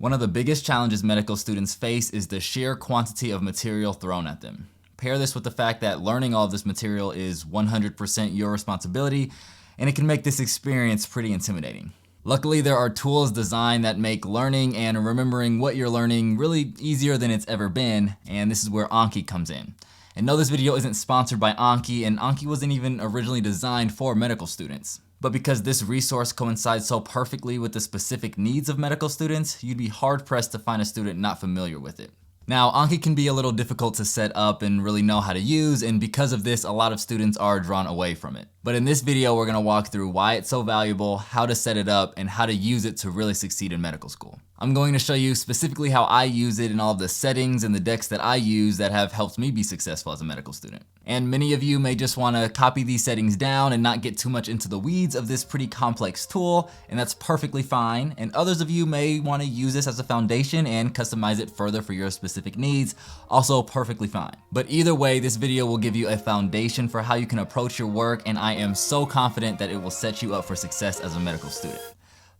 One of the biggest challenges medical students face is the sheer quantity of material thrown at them. Pair this with the fact that learning all of this material is 100% your responsibility, and it can make this experience pretty intimidating. Luckily, there are tools designed that make learning and remembering what you're learning really easier than it's ever been, and this is where Anki comes in. And no, this video isn't sponsored by Anki, and Anki wasn't even originally designed for medical students. But because this resource coincides so perfectly with the specific needs of medical students, you'd be hard-pressed to find a student not familiar with it. Now, Anki can be a little difficult to set up and really know how to use, and because of this, a lot of students are drawn away from it. But in this video, we're gonna walk through why it's so valuable, how to set it up, and how to use it to really succeed in medical school. I'm going to show you specifically how I use it and all of the settings and the decks that I use that have helped me be successful as a medical student. And many of you may just wanna copy these settings down and not get too much into the weeds of this pretty complex tool, and that's perfectly fine. And others of you may wanna use this as a foundation and customize it further for your specific needs, also perfectly fine. But either way, this video will give you a foundation for how you can approach your work, and I am so confident that it will set you up for success as a medical student.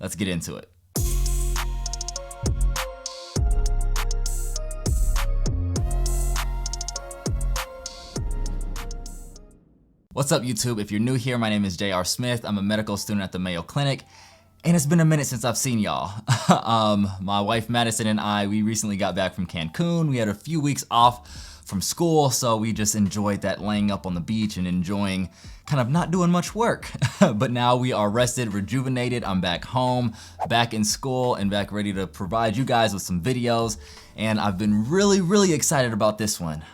Let's get into it. What's up, YouTube? If you're new here, my name is J.R. Smith. I'm a medical student at the Mayo Clinic, and it's been a minute since I've seen y'all. My wife Madison and I, we recently got back from Cancun. We had a few weeks off from school, so we just enjoyed that laying up on the beach and enjoying kind of not doing much work. But now we are rested, rejuvenated. I'm back home, back in school, and back ready to provide you guys with some videos. And I've been really excited about this one.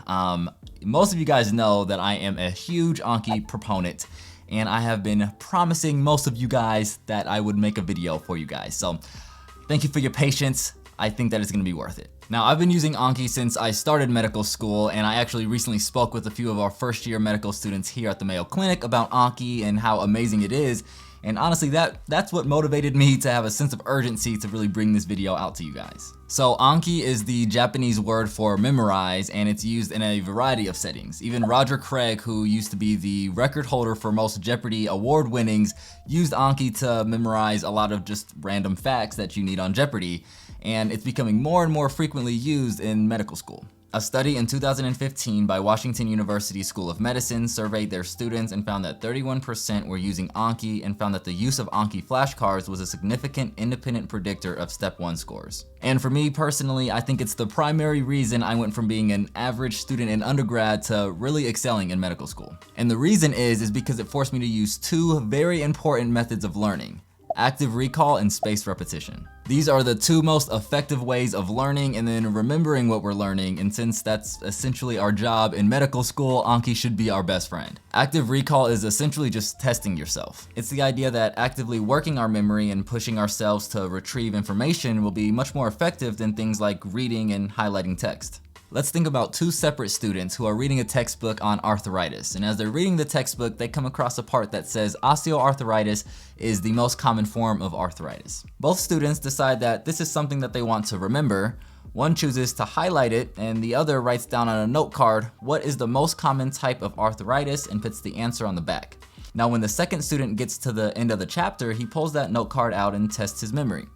Most of you guys know that I am a huge Anki proponent, and I have been promising most of you guys that I would make a video for you guys. So thank you for your patience. I think that it's gonna be worth it. Now, I've been using Anki since I started medical school, and I actually recently spoke with a few of our first year medical students here at the Mayo Clinic about Anki and how amazing it is. And honestly, that's what motivated me to have a sense of urgency to really bring this video out to you guys. So Anki is the Japanese word for memorize, and it's used in a variety of settings. Even Roger Craig, who used to be the record holder for most Jeopardy award winnings, used Anki to memorize a lot of just random facts that you need on Jeopardy. And it's becoming more and more frequently used in medical school. A study in 2015 by Washington University School of Medicine surveyed their students and found that 31% were using Anki, and found that the use of Anki flashcards was a significant independent predictor of Step 1 scores. And for me personally, I think it's the primary reason I went from being an average student in undergrad to really excelling in medical school. And the reason is because it forced me to use two very important methods of learning: active recall and spaced repetition. These are the two most effective ways of learning and then remembering what we're learning, and since that's essentially our job in medical school, Anki should be our best friend. Active recall is essentially just testing yourself. It's the idea that actively working our memory and pushing ourselves to retrieve information will be much more effective than things like reading and highlighting text. Let's think about two separate students who are reading a textbook on arthritis, and as they're reading the textbook, they come across a part that says osteoarthritis is the most common form of arthritis. Both students decide that this is something that they want to remember. One chooses to highlight it, and the other writes down on a note card what is the most common type of arthritis and puts the answer on the back. Now, when the second student gets to the end of the chapter, he pulls that note card out and tests his memory.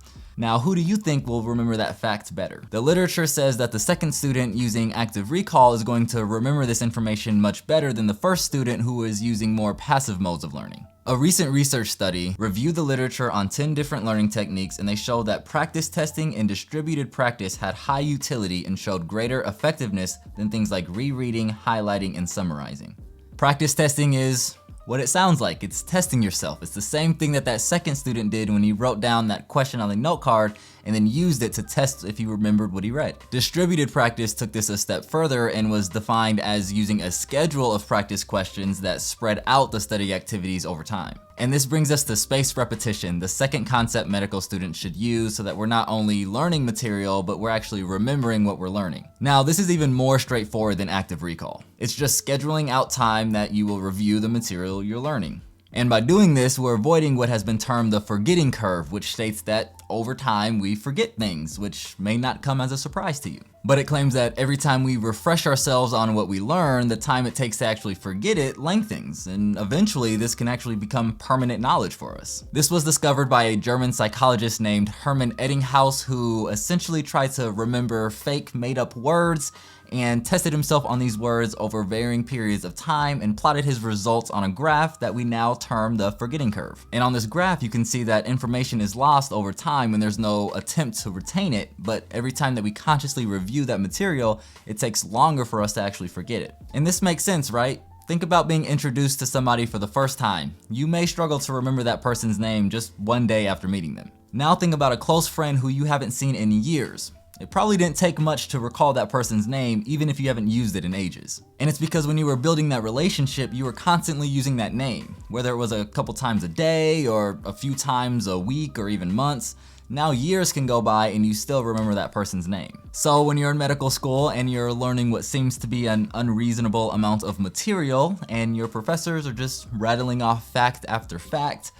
Now, who do you think will remember that fact better? The literature says that the second student using active recall is going to remember this information much better than the first student who is using more passive modes of learning. A recent research study reviewed the literature on 10 different learning techniques, and they showed that practice testing and distributed practice had high utility and showed greater effectiveness than things like rereading, highlighting, and summarizing. Practice testing is what it sounds like. It's testing yourself. It's the same thing that that second student did when he wrote down that question on the note card and then used it to test if he remembered what he read. Distributed practice took this a step further and was defined as using a schedule of practice questions that spread out the study activities over time. And this brings us to spaced repetition, the second concept medical students should use so that we're not only learning material, but we're actually remembering what we're learning. Now, this is even more straightforward than active recall. It's just scheduling out time that you will review the material you're learning. And by doing this, we're avoiding what has been termed the forgetting curve, which states that over time we forget things, which may not come as a surprise to you. But it claims that every time we refresh ourselves on what we learn, the time it takes to actually forget it lengthens, and eventually this can actually become permanent knowledge for us. This was discovered by a German psychologist named Hermann Ebbinghaus, who essentially tried to remember fake made-up words and tested himself on these words over varying periods of time and plotted his results on a graph that we now term the forgetting curve. And on this graph, you can see that information is lost over time when there's no attempt to retain it, but every time that we consciously review that material, it takes longer for us to actually forget it. And this makes sense, right? Think about being introduced to somebody for the first time. You may struggle to remember that person's name just one day after meeting them. Now think about a close friend who you haven't seen in years. It probably didn't take much to recall that person's name, even if you haven't used it in ages. And it's because when you were building that relationship, you were constantly using that name, whether it was a couple times a day or a few times a week or even months. Now years can go by and you still remember that person's name. So when you're in medical school and you're learning what seems to be an unreasonable amount of material and your professors are just rattling off fact after fact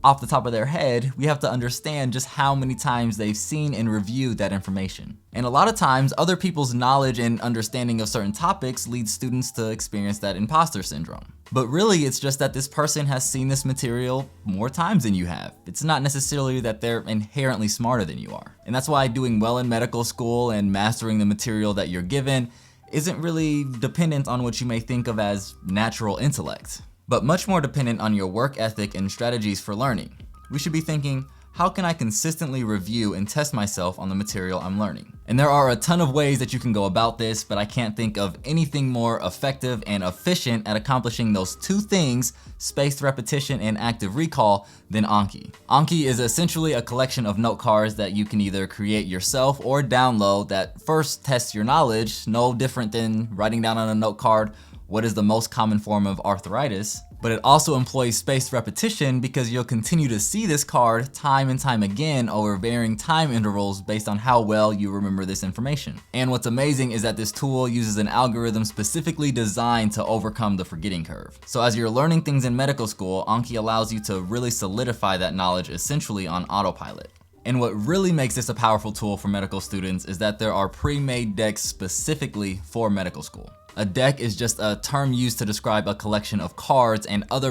off the top of their head, we have to understand just how many times they've seen and reviewed that information. And a lot of times, other people's knowledge and understanding of certain topics leads students to experience that imposter syndrome. But really, it's just that this person has seen this material more times than you have. It's not necessarily that they're inherently smarter than you are. And that's why doing well in medical school and mastering the material that you're given isn't really dependent on what you may think of as natural intellect, but much more dependent on your work ethic and strategies for learning. We should be thinking, how can I consistently review and test myself on the material I'm learning? And there are a ton of ways that you can go about this, but I can't think of anything more effective and efficient at accomplishing those two things, spaced repetition and active recall, than Anki. Anki is essentially a collection of note cards that you can either create yourself or download that first tests your knowledge, no different than writing down on a note card what is the most common form of arthritis, but it also employs spaced repetition because you'll continue to see this card time and time again over varying time intervals based on how well you remember this information. And what's amazing is that this tool uses an algorithm specifically designed to overcome the forgetting curve. So as you're learning things in medical school, Anki allows you to really solidify that knowledge essentially on autopilot. And what really makes this a powerful tool for medical students is that there are pre-made decks specifically for medical school. A deck is just a term used to describe a collection of cards, and other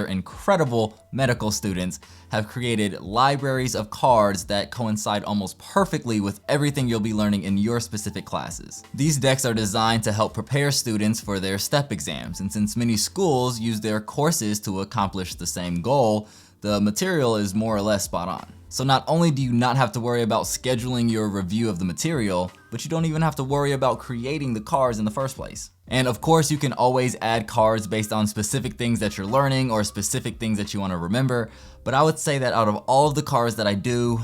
incredible medical students have created libraries of cards that coincide almost perfectly with everything you'll be learning in your specific classes. These decks are designed to help prepare students for their STEP exams, and since many schools use their courses to accomplish the same goal, the material is more or less spot on. So not only do you not have to worry about scheduling your review of the material, but you don't even have to worry about creating the cards in the first place. And of course, you can always add cards based on specific things that you're learning or specific things that you want to remember, but I would say that out of all of the cards that I do,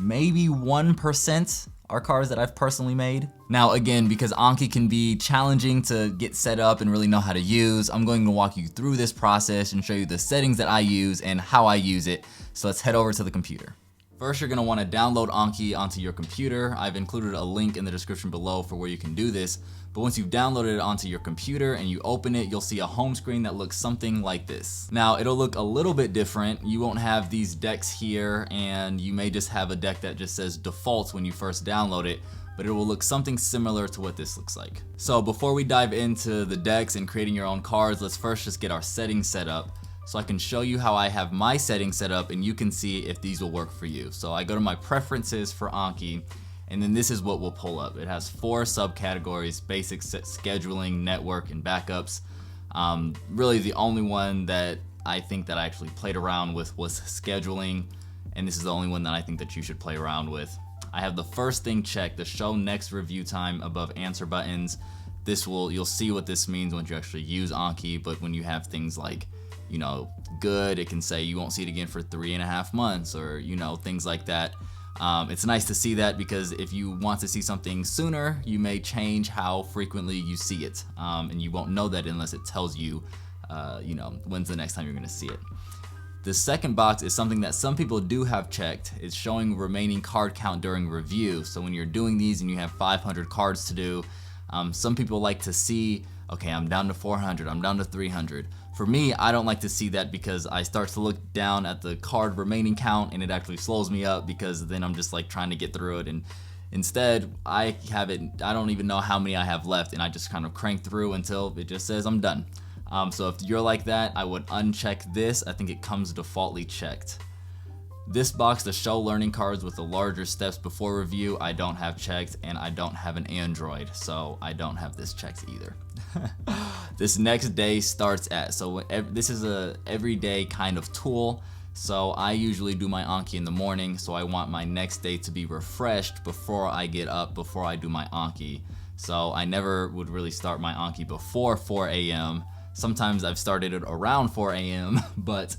maybe 1% are cards that I've personally made. Now again, because Anki can be challenging to get set up and really know how to use, I'm going to walk you through this process and show you the settings that I use and how I use it. So let's head over to the computer. First, you're gonna wanna download Anki onto your computer. I've included a link in the description below for where you can do this. But once you've downloaded it onto your computer and you open it, you'll see a home screen that looks something like this. Now, it'll look a little bit different. You won't have these decks here, and you may just have a deck that just says default when you first download it, but it will look something similar to what this looks like. So before we dive into the decks and creating your own cards, let's first just get our settings set up, so I can show you how I have my settings set up and you can see if these will work for you. So I go to my preferences for Anki, and then this is what will pull up. It has 4 subcategories: basic, scheduling, network, and backups. Really the only one that I think that I actually played around with was scheduling, and this is the only one that I think that you should play around with. I have the first thing checked, the show next review time above answer buttons. You'll see what this means once you actually use Anki, but when you have things like, good, it can say you won't see it again for 3.5 months, or things like that. It's nice to see that, because if you want to see something sooner, you may change how frequently you see it, and you won't know that unless it tells you, when's the next time you're gonna see it. The second box is something that some people do have checked. It's showing remaining card count during review. So when you're doing these and you have 500 cards to do, some people like to see, okay, I'm down to 400, I'm down to 300. For me, I don't like to see that because I start to look down at the card remaining count and it actually slows me up because then I'm just like trying to get through it, and instead I don't even know how many I have left, and I just kind of crank through until it just says I'm done. So if you're like that, I would uncheck this. I think it comes defaultly checked. This box, the show learning cards with the larger steps before review, I don't have checked, and I don't have an Android, so I don't have this checked either. This next day starts at, so this is a everyday kind of tool. So I usually do my Anki in the morning, so I want my next day to be refreshed before I get up, before I do my Anki. So I never would really start my Anki before 4 a.m. Sometimes I've started it around 4 a.m., but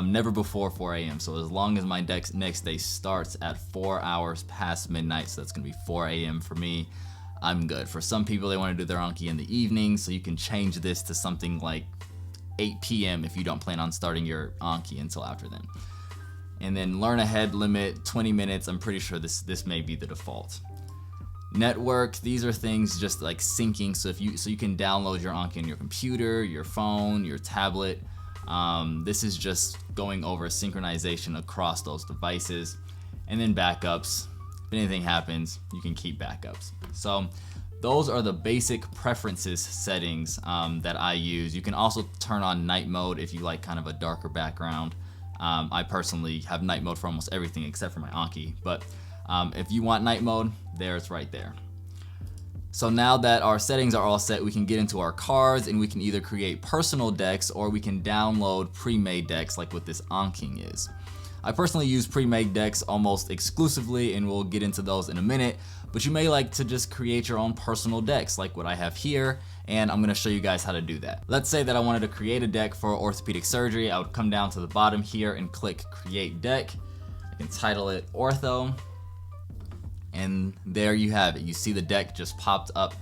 never before 4 a.m. So as long as my next day starts at 4 hours past midnight, so that's gonna be 4 a.m. for me, I'm good. For some people, they wanna do their Anki in the evening, so you can change this to something like 8 p.m. if you don't plan on starting your Anki until after then. And then learn ahead limit 20 minutes. I'm pretty sure this may be the default. Network, these are things just like syncing, so you can download your Anki on your computer, your phone, your tablet. This is just going over synchronization across those devices. And then backups. If anything happens, you can keep backups. So those are the basic preferences settings that I use. You can also turn on night mode if you like kind of a darker background. I personally have night mode for almost everything except for my Anki, but if you want night mode, it's right there. So now that our settings are all set, we can get into our cards and we can either create personal decks or we can download pre-made decks like what this Anki is. I personally use pre-made decks almost exclusively, and we'll get into those in a minute, but you may like to just create your own personal decks like what I have here, and I'm gonna show you guys how to do that. Let's say that I wanted to create a deck for orthopedic surgery. I would come down to the bottom here and click create deck. I can title it ortho, and there you have it. You see the deck just popped up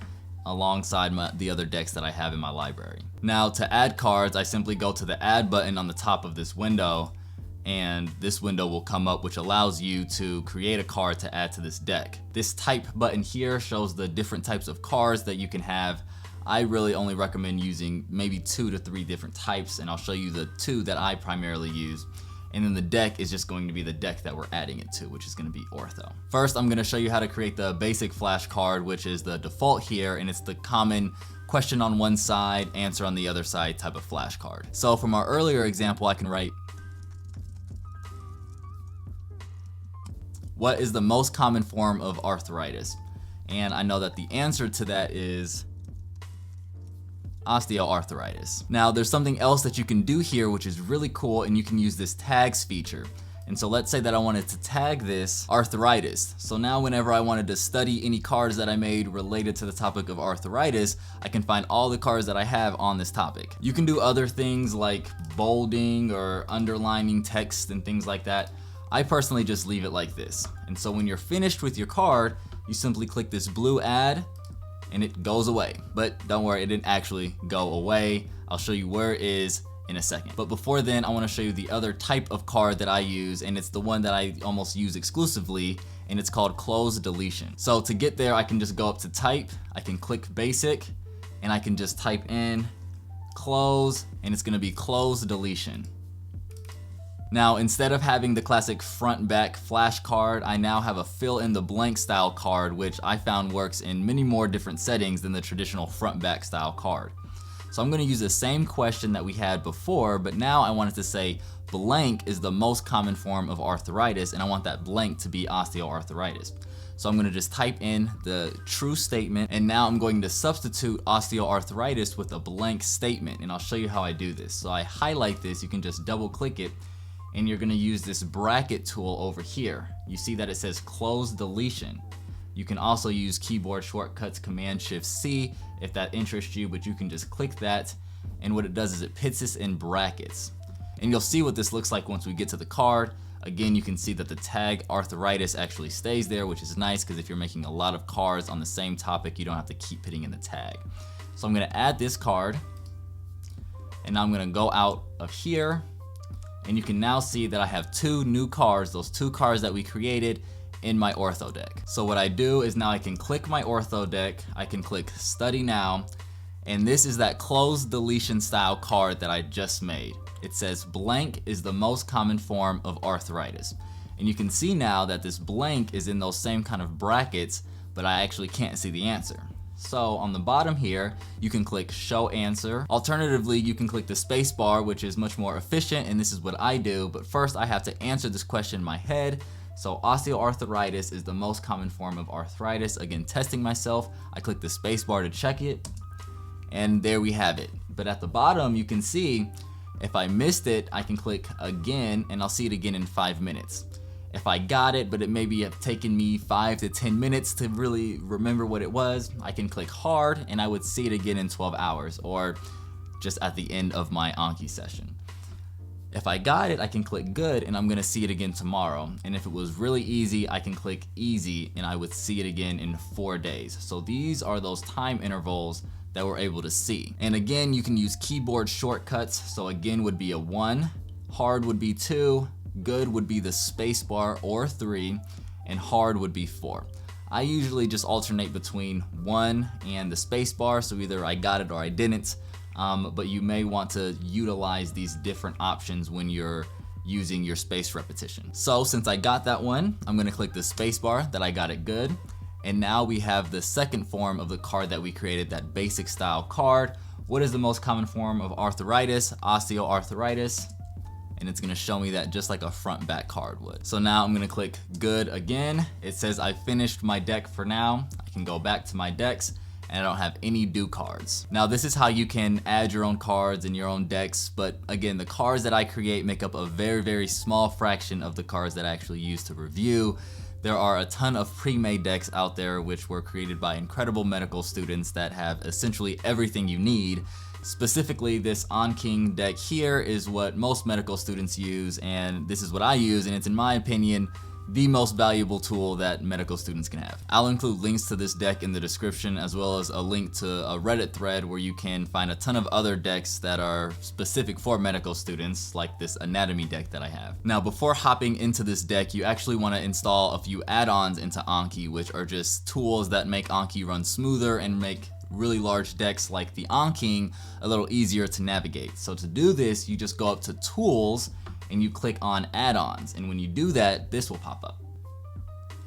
alongside the other decks that I have in my library. Now to add cards, I simply go to the add button on the top of this window, and this window will come up, which allows you to create a card to add to this deck. This type button here shows the different types of cards that you can have. I really only recommend using maybe 2 to 3 different types, and I'll show you the 2 that I primarily use. And then the deck is just going to be the deck that we're adding it to, which is going to be ortho. First, I'm going to show you how to create the basic flash card, which is the default here, and it's the common question on one side, answer on the other side type of flash card. So from our earlier example, I can write, what is the most common form of arthritis? And I know that the answer to that is osteoarthritis. Now there's something else that you can do here which is really cool, and you can use this tags feature. And so let's say that I wanted to tag this arthritis. So now whenever I wanted to study any cards that I made related to the topic of arthritis, I can find all the cards that I have on this topic. You can do other things like bolding or underlining text and things like that. I personally just leave it like this. And so when you're finished with your card, you simply click this blue add and it goes away. But don't worry, it didn't actually go away. I'll show you where it is in a second. But before then, I want to show you the other type of card that I use, and it's the one that I almost use exclusively, and it's called close deletion. So to get there, I can just go up to type, I can click basic, and I can just type in close, and it's gonna be close deletion. Now, instead of having the classic front back flash card, I now have a fill in the blank style card, which I found works in many more different settings than the traditional front back style card. So I'm gonna use the same question that we had before, but now I want it to say blank is the most common form of arthritis, and I want that blank to be osteoarthritis. So I'm gonna just type in the true statement, and now I'm going to substitute osteoarthritis with a blank statement, and I'll show you how I do this. So I highlight this, you can just double click it, and you're gonna use this bracket tool over here. You see that it says close deletion. You can also use keyboard shortcuts Command-Shift-C if that interests you, but you can just click that, and what it does is it puts this in brackets. And you'll see what this looks like once we get to the card. Again, you can see that the tag arthritis actually stays there, which is nice because if you're making a lot of cards on the same topic, you don't have to keep putting in the tag. So I'm gonna add this card, and now I'm gonna go out of here, and you can now see that I have 2 new cards, those 2 cards that we created in my ortho deck. So what I do is now I can click my ortho deck, I can click study now, And this is that closed deletion style card that I just made. It says blank is the most common form of arthritis. And you can see now that this blank is in those same kind of brackets, but I actually can't see the answer. So on the bottom here, you can click show answer. Alternatively, you can click the space bar, which is much more efficient, and this is what I do. But first I have to answer this question in my head. So osteoarthritis is the most common form of arthritis. Again, testing myself, I click the space bar to check it, and there we have it. But at the bottom, you can see if I missed it, I can click again, and I'll see it again in 5 minutes. If I got it, but it maybe have taken me 5 to 10 minutes to really remember what it was, I can click hard, and I would see it again in 12 hours, or just at the end of my Anki session. If I got it, I can click good, and I'm gonna see it again tomorrow. And if it was really easy, I can click easy, and I would see it again in 4 days. So these are those time intervals that we're able to see. And again, you can use keyboard shortcuts. So again would be a 1, hard would be 2, good would be the space bar or 3, and hard would be 4. I usually just alternate between 1 and the space bar, so either I got it or I didn't. But you may want to utilize these different options when you're using your space repetition. So since I got that one, I'm gonna click the space bar that I got it good. And now we have the second form of the card that we created, that basic style card. What is the most common form of arthritis? Osteoarthritis. And it's gonna show me that just like a front back card would. So now I'm gonna click good again. It says I finished my deck for now. I can go back to my decks, and I don't have any due cards. Now this is how you can add your own cards in your own decks, but again, the cards that I create make up a very, very small fraction of the cards that I actually use to review. There are a ton of pre-made decks out there which were created by incredible medical students that have essentially everything you need. Specifically, this Anki deck here is what most medical students use, and this is what I use, and it's, in my opinion, the most valuable tool that medical students can have. I'll include links to this deck in the description, as well as a link to a Reddit thread where you can find a ton of other decks that are specific for medical students, like this anatomy deck that I have. Now, before hopping into this deck, you actually want to install a few add-ons into Anki, which are just tools that make Anki run smoother and make really large decks like the Anki a little easier to navigate. So to do this, you just go up to Tools, and you click on add-ons, and when you do that, this will pop up.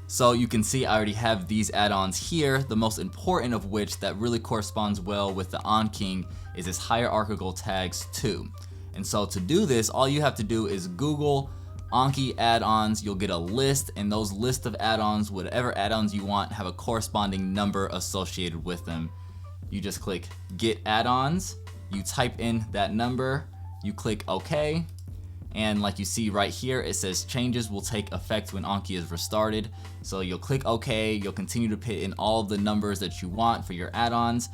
So you can see I already have these add-ons here, the most important of which that really corresponds well with the Anki is this hierarchical tags 2. And so to do this, all you have to do is Google Anki add-ons. You'll get a list, and those list of add-ons, whatever add-ons you want, have a corresponding number associated with them. You just click get add-ons, you type in that number, you click OK, and like you see right here, it says changes will take effect when Anki is restarted. So you'll click OK, you'll continue to put in all of the numbers that you want for your add-ons,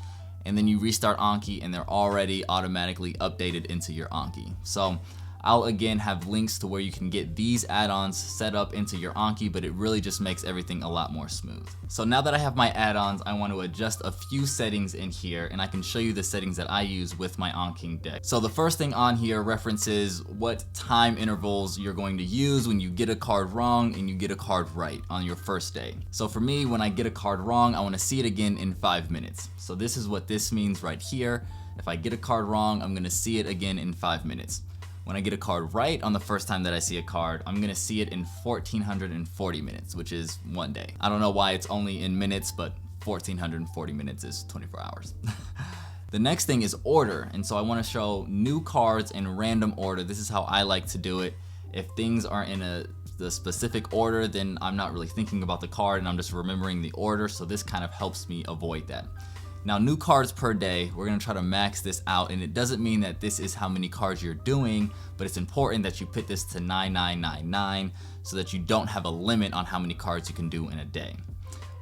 and then you restart Anki and they're already automatically updated into your Anki. So I'll again have links to where you can get these add-ons set up into your Anki, but it really just makes everything a lot more smooth. So now that I have my add-ons, I want to adjust a few settings in here, and I can show you the settings that I use with my Anki deck. So the first thing on here references what time intervals you're going to use when you get a card wrong and you get a card right on your first day. So for me, when I get a card wrong, I want to see it again in 5 minutes. So this is what this means right here. If I get a card wrong, I'm going to see it again in 5 minutes. When I get a card right on the first time that I see a card, I'm gonna see it in 1440 minutes, which is 1 day. I don't know why it's only in minutes, but 1440 minutes is 24 hours. The next thing is order, and so I wanna show new cards in random order. This is how I like to do it. If things are in the specific order, then I'm not really thinking about the card and I'm just remembering the order, so this kind of helps me avoid that. Now, new cards per day, we're gonna try to max this out, and it doesn't mean that this is how many cards you're doing, but it's important that you put this to 9999 so that you don't have a limit on how many cards you can do in a day.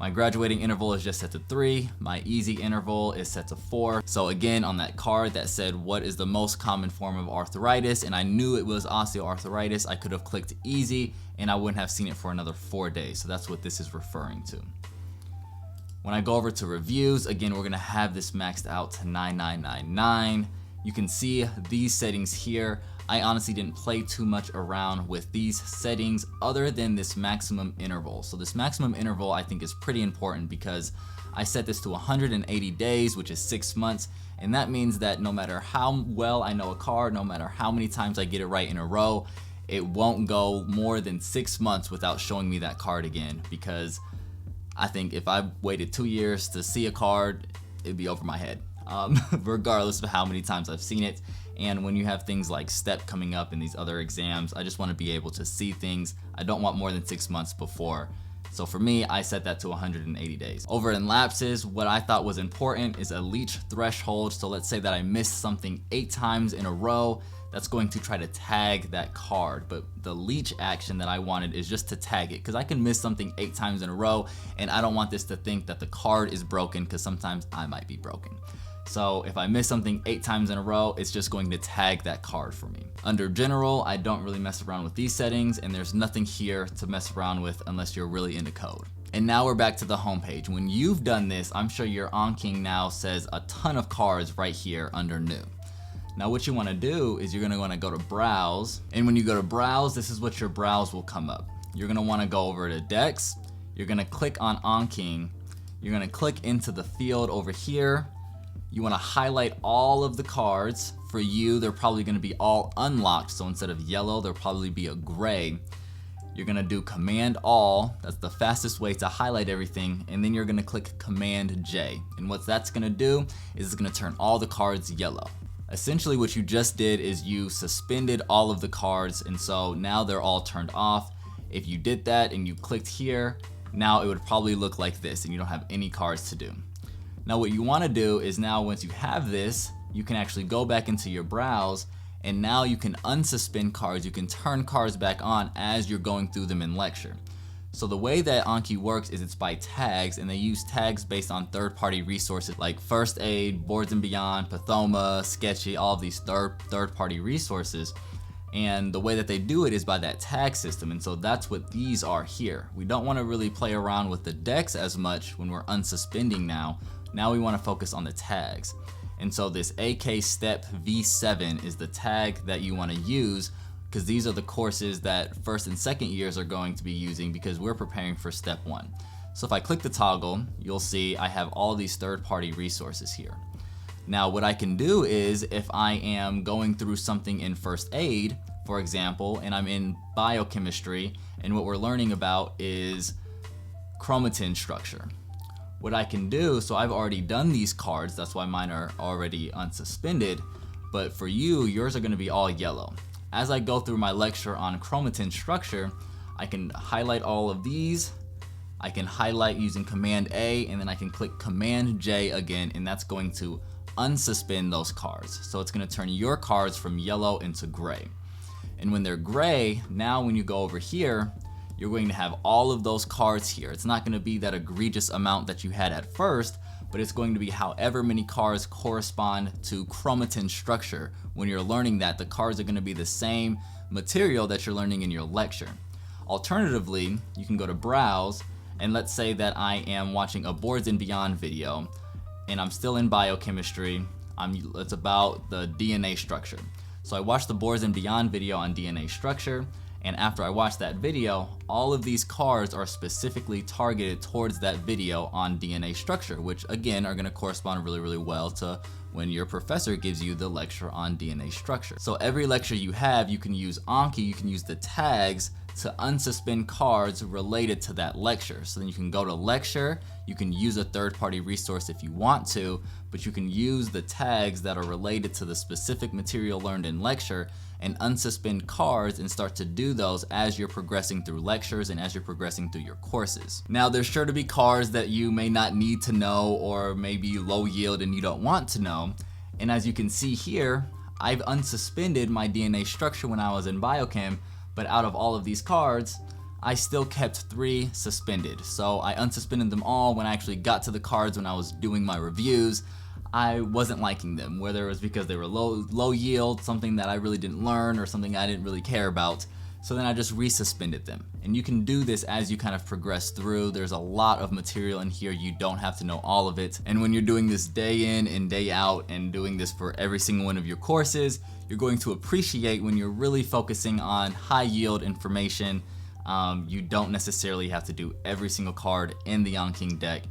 My graduating interval is just set to 3, my easy interval is set to 4. So again, on that card that said what is the most common form of arthritis, and I knew it was osteoarthritis, I could have clicked easy and I wouldn't have seen it for another 4 days. So that's what this is referring to. When I go over to reviews, again, we're gonna have this maxed out to 9999. you can see these settings here. I honestly didn't play too much around with these settings other than this maximum interval. So this maximum interval I think is pretty important because I set this to 180 days, which is 6 months. And that means that no matter how well I know a card, no matter how many times I get it right in a row, it won't go more than 6 months without showing me that card again, because I think if I waited 2 years to see a card, it'd be over my head, regardless of how many times I've seen it. And when you have things like STEP coming up in these other exams, I just want to be able to see things. I don't want more than 6 months before. So for me, I set that to 180 days. Over in lapses, what I thought was important is a leech threshold. So let's say that I missed something 8 times in a row. That's going to try to tag that card. But the leech action that I wanted is just to tag it, because I can miss something 8 times in a row and I don't want this to think that the card is broken, because sometimes I might be broken. So if I miss something 8 times in a row, it's just going to tag that card for me. Under general, I don't really mess around with these settings, and there's nothing here to mess around with unless you're really into code. And now we're back to the homepage. When you've done this, I'm sure your Anki now says a ton of cards right here under new. Now what you want to do is you're going to want to go to browse, and when you go to browse, this is what your browse will come up. You're going to want to go over to decks, you're going to click on Anki, you're going to click into the field over here. You want to highlight all of the cards. For you, they're probably going to be all unlocked, so instead of yellow, there'll probably be a gray. You're going to do Command All, that's the fastest way to highlight everything, and then you're going to click Command J. And what that's going to do is it's going to turn all the cards yellow. Essentially what you just did is you suspended all of the cards, and so now they're all turned off. If you did that and you clicked here, now it would probably look like this and you don't have any cards to do. Now what you want to do is, now once you have this, you can actually go back into your browse, and now you can unsuspend cards. You can turn cards back on as you're going through them in lecture. So the way that Anki works is it's by tags, and they use tags based on third-party resources like First Aid, Boards and Beyond, Pathoma, Sketchy, all of these third-party resources. And the way that they do it is by that tag system, and so that's what these are here. We don't want to really play around with the decks as much when we're unsuspending now. Now we want to focus on the tags. And so this AK Step V7 is the tag that you want to use, because these are the courses that first and second years are going to be using, because we're preparing for Step 1. So if I click the toggle, you'll see I have all these third-party resources here. Now what I can do is, if I am going through something in First Aid, for example, and I'm in biochemistry, and what we're learning about is chromatin structure. What I can do, so I've already done these cards, that's why mine are already unsuspended, but for you, yours are going to be all yellow. As I go through my lecture on chromatin structure, I can highlight all of these. I can highlight using Command A, and then I can click Command J again, and that's going to unsuspend those cards. So it's going to turn your cards from yellow into gray. And when they're gray, now when you go over here, you're going to have all of those cards here. It's not going to be that egregious amount that you had at first, but it's going to be however many cards correspond to chromatin structure. When you're learning that, the cards are going to be the same material that you're learning in your lecture. Alternatively, you can go to Browse, and let's say that I am watching a Boards and Beyond video, and I'm still in biochemistry. It's about the DNA structure. So I watched the Boards and Beyond video on DNA structure, and after I watched that video, all of these cards are specifically targeted towards that video on DNA structure, which again are going to correspond really, really well to when your professor gives you the lecture on DNA structure. So every lecture you have, you can use Anki, you can use the tags to unsuspend cards related to that lecture. So then you can go to lecture, you can use a third-party resource if you want to, but you can use the tags that are related to the specific material learned in lecture and unsuspend cards and start to do those as you're progressing through lectures and as you're progressing through your courses. Now there's sure to be cards that you may not need to know or maybe low yield and you don't want to know. And as you can see here, I've unsuspended my DNA structure when I was in biochem, but out of all of these cards, I still kept 3 suspended. So I unsuspended them all. When I actually got to the cards when I was doing my reviews, I wasn't liking them, whether it was because they were low yield, something that I really didn't learn, or something I didn't really care about. So then I just resuspended them. And you can do this as you kind of progress through. There's a lot of material in here. You don't have to know all of it. And when you're doing this day in and day out and doing this for every single one of your courses, you're going to appreciate when you're really focusing on high yield information. You don't necessarily have to do every single card in the Anki deck.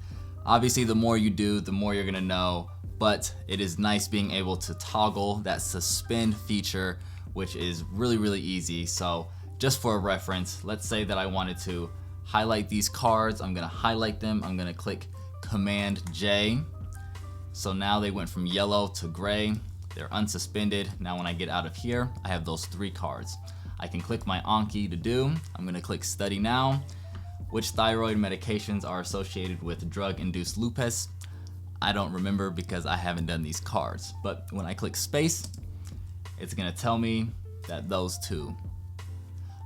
Obviously, the more you do, the more you're gonna know, but it is nice being able to toggle that suspend feature, which is really, really easy. So just for a reference, let's say that I wanted to highlight these cards. I'm gonna highlight them. I'm gonna click Command J. So now they went from yellow to gray. They're unsuspended. Now when I get out of here, I have those 3 cards. I can click my Anki to do. I'm gonna click Study Now. Which thyroid medications are associated with drug-induced lupus? I don't remember because I haven't done these cards. But when I click space, it's gonna tell me that those 2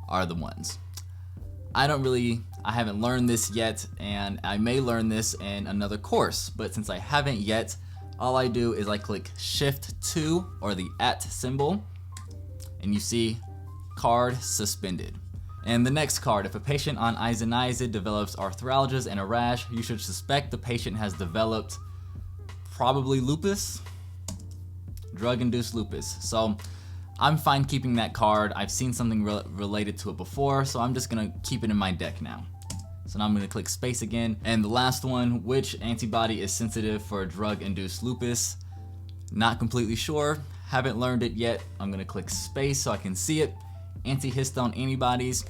are the ones. I haven't learned this yet, and I may learn this in another course, but since I haven't yet, all I do is I click Shift 2 or the @ symbol, and you see card suspended. And the next card, if a patient on isoniazid develops arthralgias and a rash, you should suspect the patient has developed probably lupus, drug-induced lupus. So I'm fine keeping that card. I've seen something related to it before, so I'm just gonna keep it in my deck now. So now I'm gonna click space again. And the last one, which antibody is sensitive for drug-induced lupus? Not completely sure, haven't learned it yet. I'm gonna click space so I can see it. Antihistone antibodies,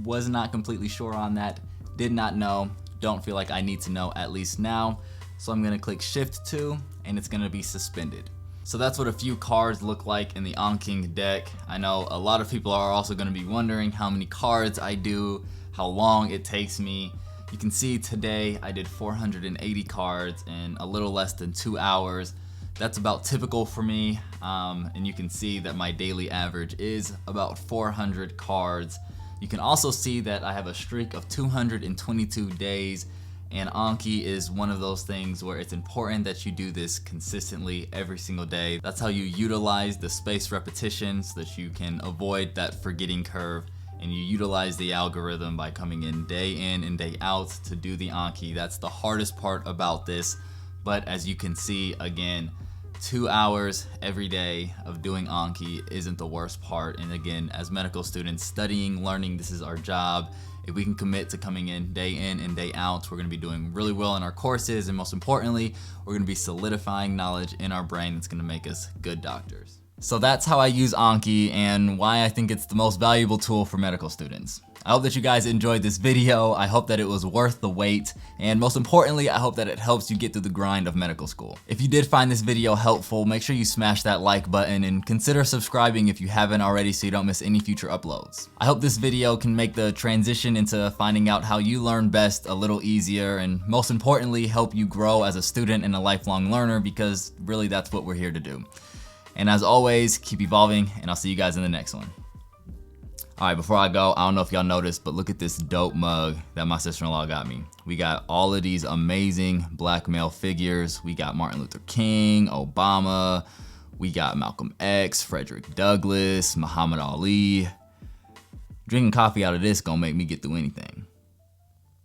was not completely sure on that, did not know, don't feel like I need to know at least now. So I'm gonna click Shift 2 and it's gonna be suspended. So that's what a few cards look like in the Anki deck. I know a lot of people are also gonna be wondering how many cards I do, how long it takes me. You can see today I did 480 cards in a little less than 2 hours. That's about typical for me, and you can see that my daily average is about 400 cards. You can also see that I have a streak of 222 days, and Anki is one of those things where it's important that you do this consistently every single day. That's how you utilize the spaced repetition so that you can avoid that forgetting curve, and you utilize the algorithm by coming in and day out to do the Anki. That's the hardest part about this, but as you can see, again, 2 hours every day of doing Anki isn't the worst part. And again, as medical students studying, learning, this is our job. If we can commit to coming in and day out, we're gonna be doing really well in our courses, and most importantly, we're gonna be solidifying knowledge in our brain that's gonna make us good doctors. So that's how I use Anki and why I think it's the most valuable tool for medical students. I hope that you guys enjoyed this video. I hope that it was worth the wait. And most importantly, I hope that it helps you get through the grind of medical school. If you did find this video helpful, make sure you smash that like button and consider subscribing if you haven't already so you don't miss any future uploads. I hope this video can make the transition into finding out how you learn best a little easier, and most importantly, help you grow as a student and a lifelong learner, because really that's what we're here to do. And as always, keep evolving, and I'll see you guys in the next one. All right, before I go, I don't know if y'all noticed, but look at this dope mug that my sister-in-law got me. We got all of these amazing black male figures. We got Martin Luther King, Obama, we got Malcolm X, Frederick Douglass, Muhammad Ali. Drinking coffee out of this gonna make me get through anything.